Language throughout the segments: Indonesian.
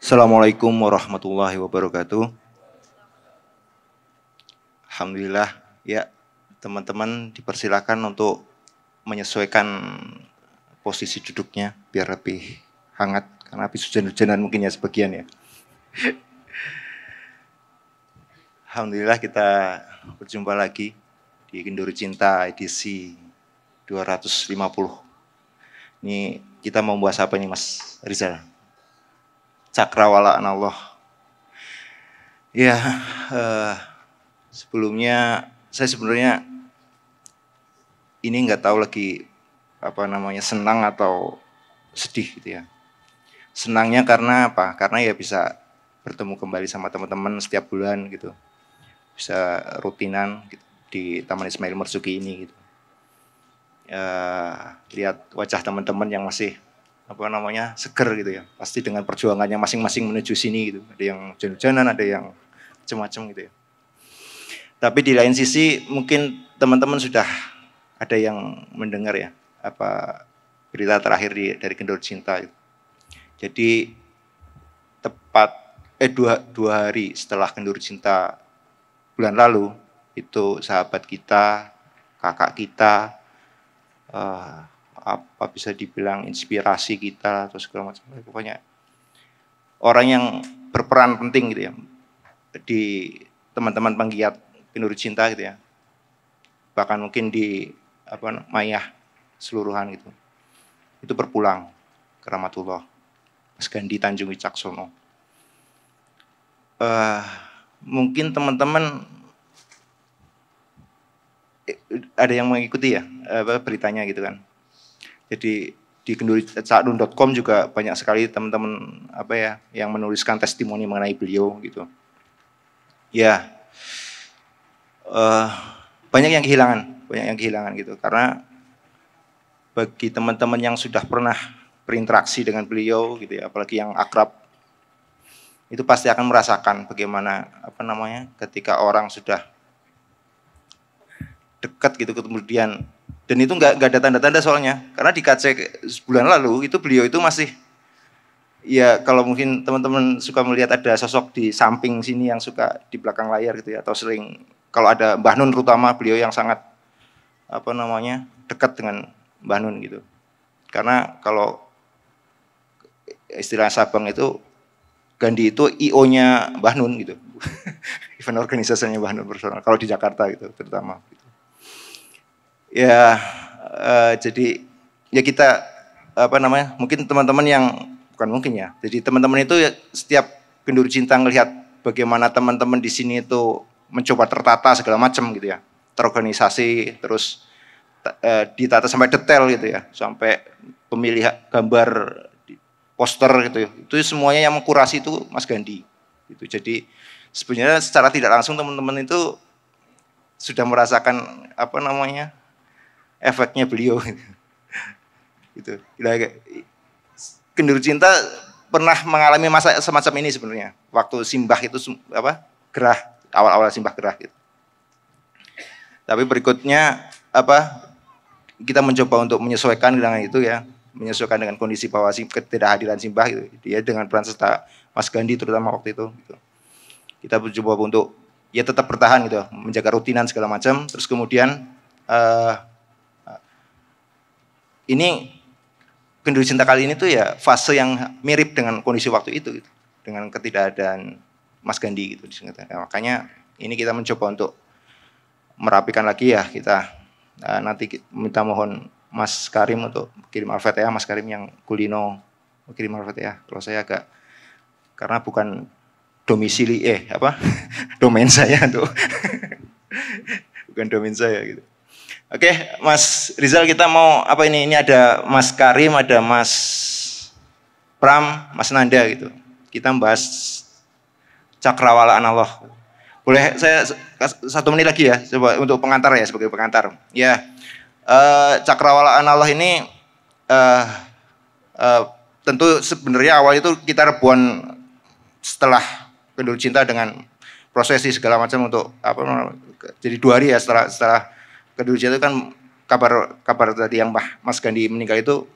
Assalamualaikum warahmatullahi wabarakatuh. Alhamdulillah, ya teman-teman dipersilakan untuk menyesuaikan posisi duduknya biar lebih hangat karena habis hujan-hujanan mungkin ya sebagian ya. Alhamdulillah kita berjumpa lagi di Kenduri Cinta edisi 250. Ini kita mau bahas apa nih Mas Rizal? Cakrawala Allah. Ya, sebelumnya saya sebenarnya ini nggak tahu lagi senang atau sedih gitu ya. Senangnya karena apa? Karena ya bisa bertemu kembali sama teman-teman setiap bulan gitu, bisa rutinan gitu, di Taman Ismail Marzuki ini gitu. Lihat wajah teman-teman yang masih seger gitu ya, pasti dengan perjuangannya masing-masing menuju sini gitu. Ada yang hujan-hujanan, ada yang macam-macam gitu ya. Tapi di lain sisi mungkin teman-teman sudah ada yang mendengar ya berita terakhir dari Kenduri Cinta. Jadi tepat dua hari setelah Kenduri Cinta bulan lalu itu sahabat kita, kakak kita, bisa dibilang inspirasi kita atau segala macam, pokoknya orang yang berperan penting gitu ya di teman-teman penggiat Kenduri Cinta gitu ya, bahkan mungkin di Mayah seluruhan gitu, itu berpulang ke Rahmatullah, Mas Gandhi Tanjung Wicaksono. Mungkin teman-teman ada yang mengikuti ya beritanya gitu kan. Jadi di kenduri.com juga banyak sekali teman-teman yang menuliskan testimoni mengenai beliau gitu. Ya, banyak yang kehilangan gitu, karena bagi teman-teman yang sudah pernah berinteraksi dengan beliau gitu ya, apalagi yang akrab, itu pasti akan merasakan bagaimana ketika orang sudah dekat gitu kemudian, dan itu nggak ada tanda-tanda soalnya, karena di KC bulan lalu itu beliau itu masih ya, kalau mungkin teman-teman suka melihat ada sosok di samping sini yang suka di belakang layar gitu ya, atau sering kalau ada Mbah Nun, terutama beliau yang sangat dekat dengan Mbah Nun gitu. Karena kalau istilah Sabang itu Gandhi itu IO-nya Mbah Nun gitu. Event organisasinya Mbah Nun personal kalau di Jakarta gitu terutama gitu. Ya, jadi ya kita mungkin teman-teman yang bukan mungkin ya. Jadi teman-teman itu ya, setiap Kenduri Cinta ngelihat bagaimana teman-teman di sini itu mencoba tertata segala macam gitu ya, terorganisasi, terus ditata sampai detail gitu ya, sampai pemilihan gambar poster gitu ya. Itu semuanya yang mengkurasi itu Mas Gandhi. Gitu. Jadi sebenarnya secara tidak langsung teman-teman itu sudah merasakan efeknya beliau gitu. Kenduri Cinta pernah mengalami masa semacam ini sebenarnya waktu simbah itu gerah, awal-awal simbah gerah gitu. Tapi berikutnya kita mencoba untuk menyesuaikan dengan itu ya, menyesuaikan dengan kondisi bahwa ketidakhadiran simbah gitu. Dia dengan peran serta Mas Gandhi terutama waktu itu gitu. Kita mencoba untuk ya tetap bertahan gitu, menjaga rutinan segala macam. Terus kemudian ini Kenduri Cinta kali ini tuh ya fase yang mirip dengan kondisi waktu itu gitu, dengan ketidakadaan Mas Gandhi gitu. Ya, makanya ini kita mencoba untuk merapikan lagi ya, kita nanti minta mohon Mas Karim untuk kirim Al-Fatihah, Mas Karim yang kulino kirim Al-Fatihah. Kalau saya agak, karena bukan domisili domain saya tuh. Bukan domain saya gitu. Oke, Mas Rizal, kita mau ini ada Mas Karim, ada Mas Pram, Mas Nanda gitu. Kita membahas Cakrawala Allah. Boleh saya 1 menit lagi ya, coba untuk pengantar ya, sebagai pengantar. Ya, Cakrawala Allah ini tentu sebenarnya awal itu kita rebuan setelah Kenduri Cinta dengan prosesi segala macam untuk jadi 2 hari ya setelah Kenduri Cinta itu kan kabar tadi yang Mas Gandhi meninggal itu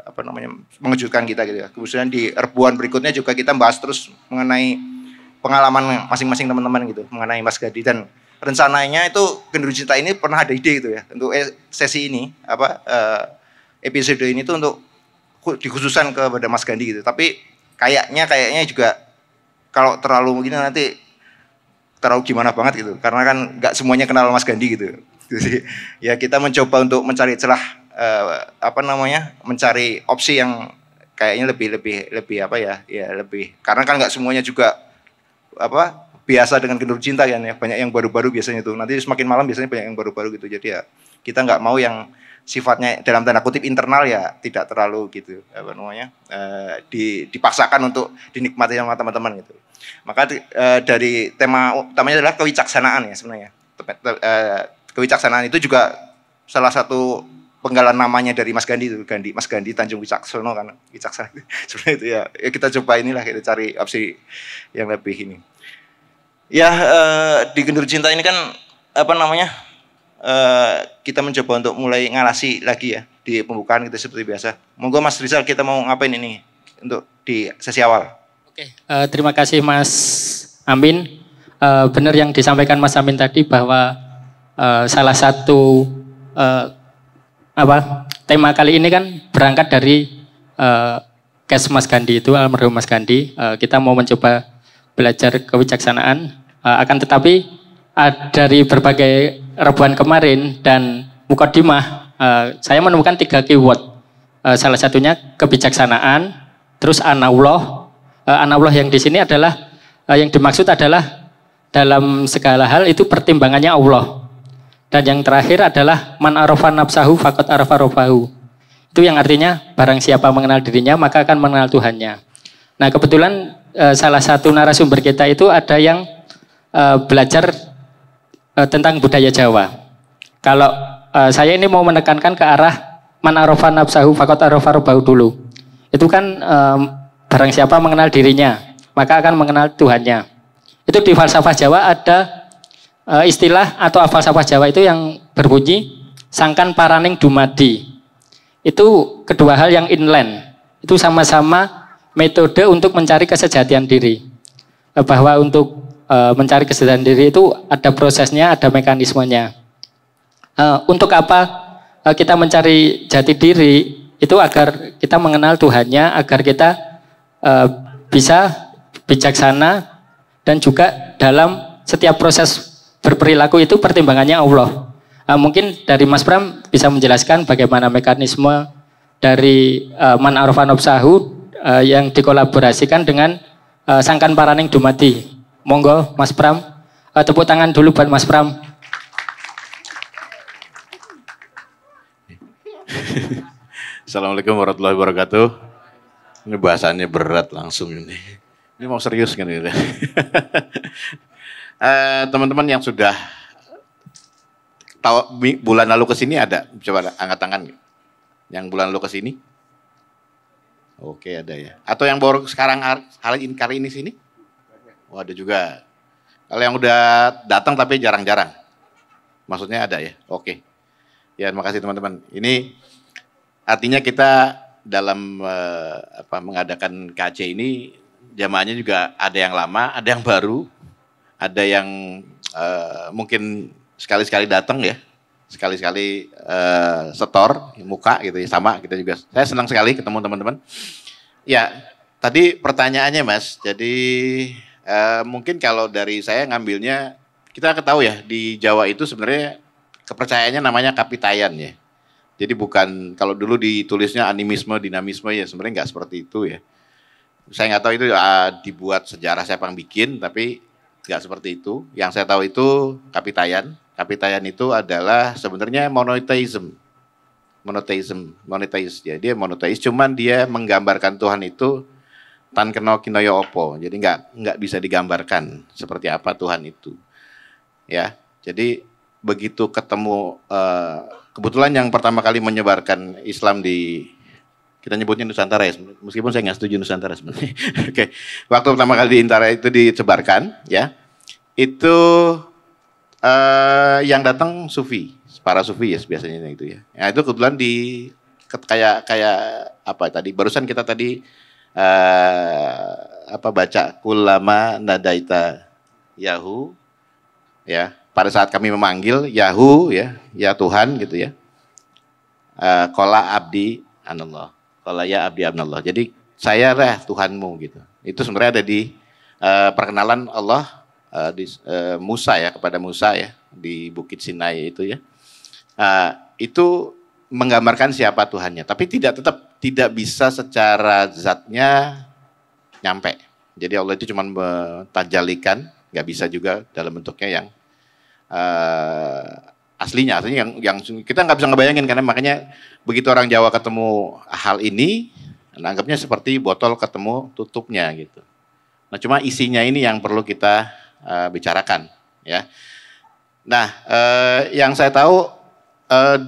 apa namanya mengejutkan kita gitu ya. Kemudian di erbuan berikutnya juga kita bahas terus mengenai pengalaman masing-masing teman-teman gitu mengenai Mas Gadi, dan rencananya itu Genderuwo Cinta ini pernah ada ide gitu ya untuk sesi ini episode ini tuh untuk dikhususkan kepada Mas Gandhi gitu. Tapi kayaknya juga kalau terlalu begini nanti terlalu gimana banget gitu. Karena kan nggak semuanya kenal Mas Gandhi gitu. Jadi ya kita mencoba untuk mencari celah mencari opsi yang kayaknya lebih apa ya lebih, karena kan nggak semuanya juga biasa dengan Genderuwo Cinta kan ya, banyak yang baru-baru biasanya tuh, nanti semakin malam biasanya banyak yang baru-baru gitu, jadi ya kita nggak mau yang sifatnya dalam tanda kutip internal ya tidak terlalu gitu dipaksakan untuk dinikmati sama teman-teman gitu. Maka dari tema utamanya adalah kewicaksanaan ya sebenarnya. Kewicaksanaan itu juga salah satu penggalan namanya dari Mas Gandhi itu, Mas Gandhi Tanjung Wicaksono kan, wicaksana. Sebenarnya itu ya kita coba inilah, kita cari opsi yang lebih ini. Ya di Genderuwo Cinta ini kan kita mencoba untuk mulai ngalasi lagi ya di pembukaan gitu seperti biasa. Monggo Mas Rizal, kita mau ngapain ini untuk di sesi awal? Oke, terima kasih Mas Amin. Benar yang disampaikan Mas Amin tadi bahwa salah satu tema kali ini kan berangkat dari case Mas Gandhi itu, almarhum Mas Gandhi. Kita mau mencoba belajar kewicaksanaan, akan tetapi dari berbagai rebuan kemarin dan mukadimah, saya menemukan 3 keyword. Salah satunya kebijaksanaan, terus anallah. Anallah yang di sini adalah yang dimaksud adalah dalam segala hal itu pertimbangannya Allah. Dan yang terakhir adalah man arafa nafsahu faqad arafa rabbahu. Itu yang artinya barang siapa mengenal dirinya maka akan mengenal Tuhannya. Nah, kebetulan salah satu narasumber kita itu ada yang belajar tentang budaya Jawa. Kalau saya ini mau menekankan ke arah man arafa nafsahu faqad arafa rabbahu dulu. Itu kan barang siapa mengenal dirinya maka akan mengenal Tuhannya. Itu di falsafah Jawa ada istilah atau falsafah Jawa itu yang berbunyi sangkan paraning dumadi. Itu kedua hal yang inland. Itu sama-sama metode untuk mencari kesejatian diri. Bahwa untuk mencari kesejatian diri itu ada prosesnya, ada mekanismenya. Untuk apa kita mencari jati diri? Itu agar kita mengenal Tuhannya, agar kita bisa bijaksana, dan juga dalam setiap proses berperilaku itu pertimbangannya Allah. Mungkin dari Mas Pram bisa menjelaskan bagaimana mekanisme dari man arafa nafsahu yang dikolaborasikan dengan sangkan paraning dumadi. Monggo Mas Pram, tepuk tangan dulu buat Mas Pram. Assalamualaikum warahmatullahi wabarakatuh. Ini bahasannya berat langsung ini. Ini mau serius kan ini. Teman-teman yang sudah tahu bulan lalu ke sini ada, coba angkat tangan. Yang bulan lalu ke sini? Oke, ada ya. Atau yang baru sekarang kali ini sini? Oh, ada juga. Kalau yang udah datang tapi jarang-jarang. Maksudnya ada ya? Oke. Ya, terima kasih teman-teman. Ini artinya kita dalam mengadakan KC ini jamaahnya juga ada yang lama, ada yang baru. Ada yang mungkin sekali-sekali datang ya, sekali-sekali setor muka gitu ya, sama kita juga. Saya senang sekali ketemu teman-teman. Ya, tadi pertanyaannya Mas, jadi mungkin kalau dari saya ngambilnya, kita ketahui ya di Jawa itu sebenarnya kepercayaannya namanya kapitayan ya. Jadi bukan, kalau dulu ditulisnya animisme, dinamisme ya sebenarnya nggak seperti itu ya. Saya nggak tahu itu dibuat sejarah siapa yang bikin, tapi nggak seperti itu. Yang saya tahu itu kapitayan. Kapitayan itu adalah sebenarnya monotheism. Monotheis. Ya, dia monotheis, cuman dia menggambarkan Tuhan itu tan keno kinoyo opo. Jadi nggak bisa digambarkan seperti apa Tuhan itu. Ya, jadi begitu ketemu kebetulan yang pertama kali menyebarkan Islam di, kita nyebutnya Nusantara ya, meskipun saya nggak setuju Nusantara sebenarnya. Oke, waktu pertama kali di Intara itu disebarkan, ya, itu yang datang sufi, para sufi ya biasanya itu ya. Nah itu kebetulan di kayak apa tadi? Barusan kita tadi baca kulama nadaita Yahu, ya. Pada saat kami memanggil Yahu, ya Tuhan gitu ya. Kola abdi anallah, kola ya abdi anallah. Jadi saya lah Tuhanmu gitu. Itu sebenarnya ada di perkenalan Allah di Musa ya, kepada Musa ya di Bukit Sinai itu ya. Itu menggambarkan siapa Tuhannya, tapi tetap tidak bisa secara zatnya nyampe. Jadi Allah itu cuma mentajalikan, nggak bisa juga dalam bentuknya yang aslinya yang kita nggak bisa ngebayangin, karena makanya begitu orang Jawa ketemu hal ini, anggapnya seperti botol ketemu tutupnya gitu. Nah cuma isinya ini yang perlu kita bicarakan ya. Nah yang saya tahu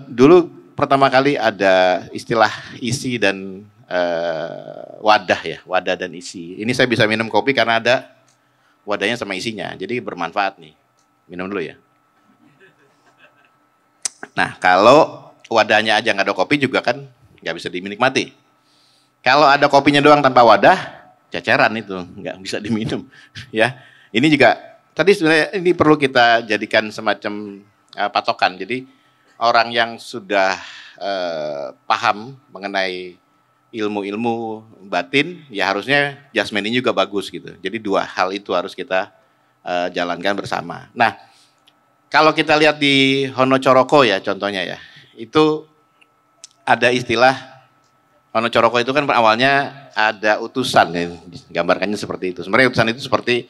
dulu pertama kali ada istilah isi dan wadah ya, wadah dan isi. Ini saya bisa minum kopi karena ada wadahnya sama isinya, jadi bermanfaat nih. Minum dulu ya. Nah kalau wadahnya aja nggak ada kopi juga kan nggak bisa dinikmati. Kalau ada kopinya doang tanpa wadah, ceceran itu, nggak bisa diminum. Ya, ini juga tadi sebenarnya ini perlu kita jadikan semacam patokan. Jadi orang yang sudah paham mengenai ilmu-ilmu batin, ya harusnya jasmani juga bagus gitu. Jadi dua hal itu harus kita jalankan bersama. Nah, kalau kita lihat di Honocoroko ya contohnya ya, itu ada istilah Honocoroko itu kan awalnya ada utusan ya, gambarkannya seperti itu. Sebenarnya utusan itu seperti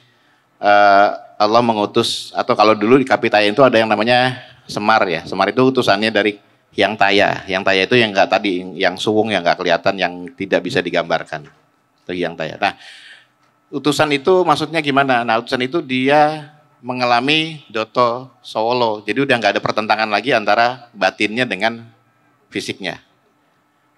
Allah mengutus, atau kalau dulu di Kapitaya itu ada yang namanya Semar ya. Semar itu utusannya dari Hyang Taya. Hyang Taya itu yang enggak tadi, yang suwung, yang enggak kelihatan, yang tidak bisa digambarkan. Itu Hyang Taya. Nah, utusan itu maksudnya gimana? Nah, utusan itu dia mengalami Doto Sowolo. Jadi udah enggak ada pertentangan lagi antara batinnya dengan fisiknya.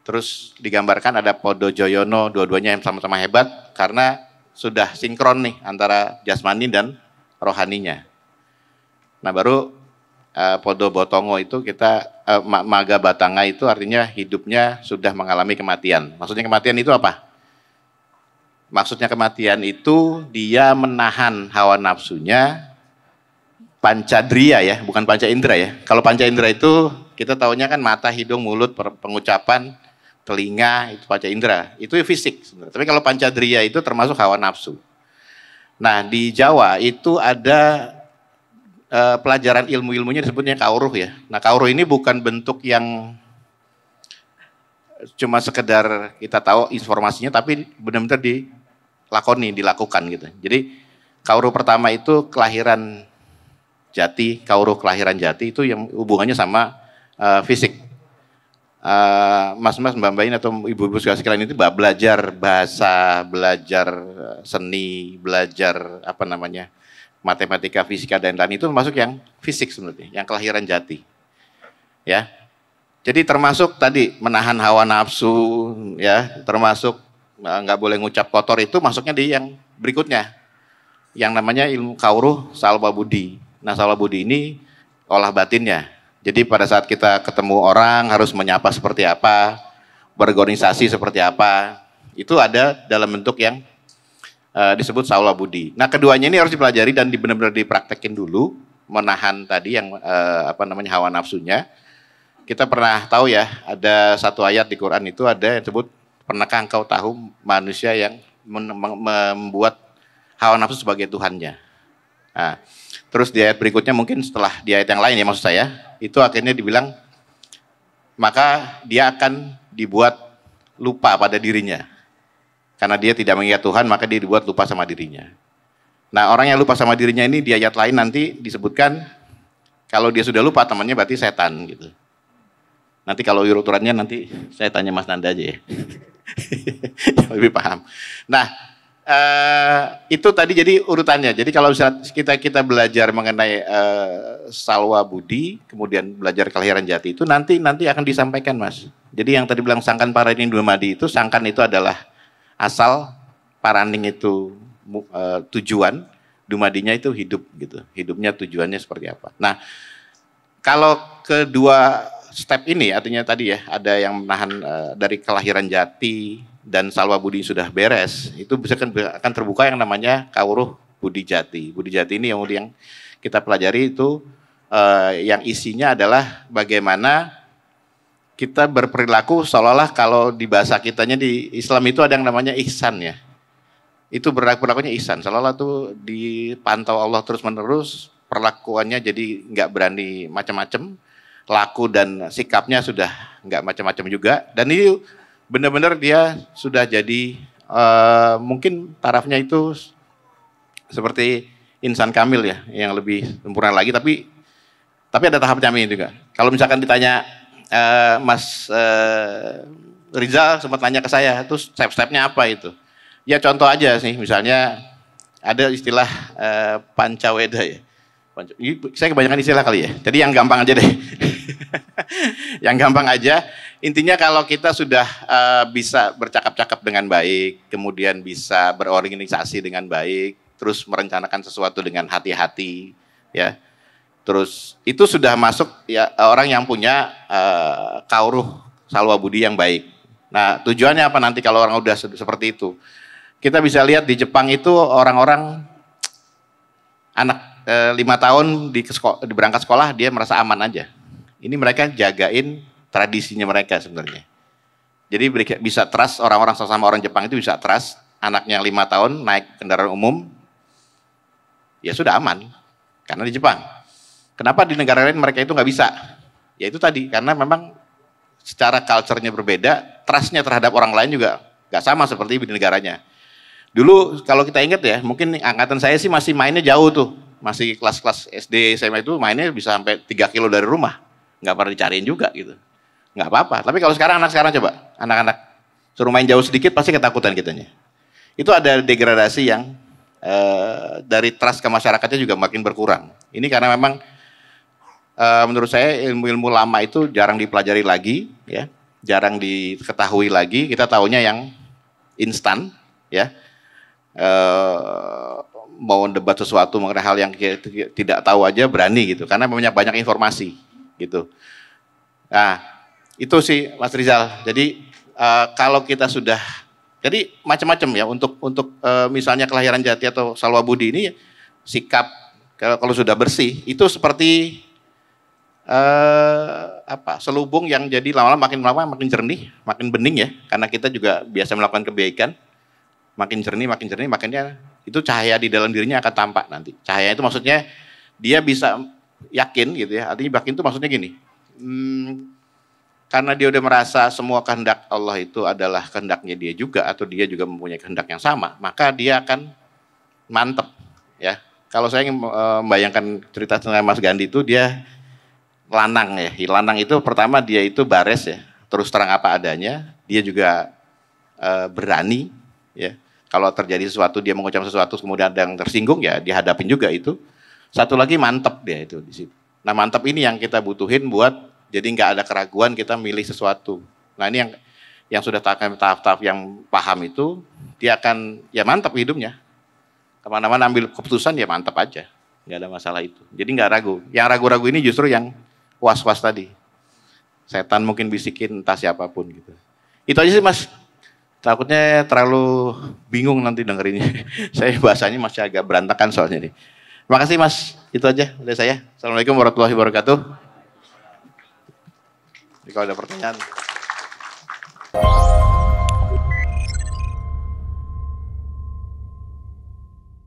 Terus digambarkan ada Podo Joyono, dua-duanya yang sama-sama hebat karena sudah sinkron nih antara jasmani dan rohaninya. Nah, baru Podo Botongo itu kita Maga Batanga itu artinya hidupnya sudah mengalami kematian. Maksudnya kematian itu apa? Maksudnya kematian itu dia menahan hawa nafsunya, pancadria ya, bukan panca indera ya. Kalau panca indera itu kita taunya kan mata, hidung, mulut, pengucapan, telinga, itu panca indera. Itu fisik sebenarnya. Tapi kalau pancadria itu termasuk hawa nafsu. Nah, di Jawa itu ada pelajaran ilmu-ilmunya disebutnya kauruh ya. Nah, kauruh ini bukan bentuk yang cuma sekedar kita tahu informasinya, tapi benar-benar dilakukan gitu. Jadi kauruh pertama itu kelahiran jati, kauruh kelahiran jati itu yang hubungannya sama fisik. Mas-mas, mbak-mbakin atau ibu-ibu sekalian itu belajar bahasa, belajar seni, belajar matematika, fisika dan lain itu termasuk yang fisik sebenarnya, yang kelahiran jati. Ya. Jadi termasuk tadi menahan hawa nafsu ya, termasuk nggak boleh ngucap kotor, itu masuknya di yang berikutnya. Yang namanya ilmu kauruh salwa budi. Nah, salwa budi ini olah batinnya. Jadi pada saat kita ketemu orang harus menyapa seperti apa, berorganisasi seperti apa, itu ada dalam bentuk yang disebut saula budi. Nah, keduanya ini harus dipelajari dan benar-benar dipraktekin dulu, menahan tadi yang hawa nafsunya. Kita pernah tahu ya, ada satu ayat di Quran itu ada yang disebut, pernahkah engkau tahu manusia yang membuat hawa nafsu sebagai Tuhannya. Nah, terus di ayat berikutnya mungkin setelah di ayat yang lain ya maksud saya, itu akhirnya dibilang maka dia akan dibuat lupa pada dirinya. Karena dia tidak mengingat Tuhan, maka dia dibuat lupa sama dirinya. Nah, orang yang lupa sama dirinya ini di ayat lain nanti disebutkan, kalau dia sudah lupa temannya berarti setan gitu. Nanti kalau urutannya nanti saya tanya Mas Nanda aja ya. Lebih paham. Nah, itu tadi jadi urutannya. Jadi kalau kita belajar mengenai salwa budi, kemudian belajar kelahiran jati itu nanti akan disampaikan, Mas. Jadi yang tadi bilang sangkan paraning dumadi itu, sangkan itu adalah asal, paraning itu tujuan, dumadinya itu hidup gitu. Hidupnya tujuannya seperti apa. Nah, kalau kedua step ini artinya tadi ya ada yang menahan dari kelahiran jati dan salwa budi sudah beres, itu bisa akan terbuka yang namanya kawruh budi jati. Budi jati ini yang kita pelajari itu yang isinya adalah bagaimana kita berperilaku seolah-olah kalau di bahasa kitanya di Islam itu ada yang namanya ihsan ya. Itu perilakunya ihsan, seolah-olah tuh dipantau Allah terus-menerus, perlakuannya jadi nggak berani macam-macam, laku dan sikapnya sudah nggak macam-macam juga, dan ini benar-benar dia sudah jadi mungkin tarafnya itu seperti insan kamil ya, yang lebih sempurna lagi, tapi ada tahapnya juga. Kalau misalkan ditanya Mas Rizal sempat tanya ke saya, itu step-stepnya apa itu? Ya contoh aja sih, misalnya ada istilah pancaweda ya. Saya kebanyakan istilah kali ya, jadi yang gampang aja deh. Yang gampang aja, intinya kalau kita sudah bisa bercakap-cakap dengan baik, kemudian bisa berorganisasi dengan baik, terus merencanakan sesuatu dengan hati-hati, ya. Terus itu sudah masuk ya orang yang punya kawruh salwa budi yang baik. Nah tujuannya apa nanti kalau orang udah seperti itu? Kita bisa lihat di Jepang itu orang-orang anak 5 tahun di berangkat sekolah dia merasa aman aja. Ini mereka jagain tradisinya mereka sebenarnya. Jadi bisa trust orang-orang sesama orang Jepang itu bisa trust anaknya 5 tahun naik kendaraan umum, ya sudah aman karena di Jepang. Kenapa di negara lain mereka itu nggak bisa? Ya itu tadi karena memang secara culture-nya berbeda, trust-nya terhadap orang lain juga nggak sama seperti di negaranya. Dulu kalau kita ingat ya, mungkin angkatan saya sih masih mainnya jauh tuh. Masih kelas-kelas SD, SMA itu mainnya bisa sampai 3 kilo dari rumah. Nggak pernah dicariin juga gitu. Nggak apa-apa. Tapi kalau sekarang coba, anak-anak suruh main jauh sedikit pasti ketakutan kitanya. Itu ada degradasi yang dari trust ke masyarakatnya juga makin berkurang. Ini karena memang menurut saya ilmu-ilmu lama itu jarang dipelajari lagi, ya, jarang diketahui lagi. Kita taunya yang instan, ya. Mau debat sesuatu mengenai hal yang tidak tahu aja berani gitu, karena banyak informasi gitu. Nah itu sih Mas Rizal. Jadi kalau kita sudah, jadi macam-macam ya untuk misalnya kelahiran jati atau salwa budi ini sikap kalau sudah bersih itu seperti selubung yang jadi lama-lama makin jernih, makin bening ya, karena kita juga biasa melakukan kebaikan. Makin jernih, makanya itu cahaya di dalam dirinya akan tampak nanti. Cahaya itu maksudnya dia bisa yakin gitu ya. Artinya yakin itu maksudnya gini. Karena dia udah merasa semua kehendak Allah itu adalah kehendaknya dia juga, atau dia juga mempunyai kehendak yang sama, maka dia akan mantep ya. Kalau saya ingin membayangkan cerita tentang Mas Gandhi itu, dia lanang ya. Lanang itu pertama dia itu bares ya, terus terang apa adanya. Dia juga berani ya. Kalau terjadi sesuatu, dia mengucap sesuatu, kemudian ada yang tersinggung, ya dihadapin juga itu. Satu lagi mantep dia itu di situ. Nah mantep ini yang kita butuhin buat jadi nggak ada keraguan kita milih sesuatu. Nah ini yang sudah tahap-tahap yang paham itu, dia akan ya mantep hidupnya. Kemana-mana ambil keputusan ya mantep aja, nggak ada masalah itu. Jadi nggak ragu. Yang ragu-ragu ini justru yang was-was tadi. Setan mungkin bisikin entah siapapun gitu. Itu aja sih Mas. Takutnya terlalu bingung nanti dengerinnya. Saya bahasanya masih agak berantakan soalnya nih. Terima kasih Mas, itu aja dari saya. Assalamualaikum warahmatullahi wabarakatuh. Kalau ada pertanyaan.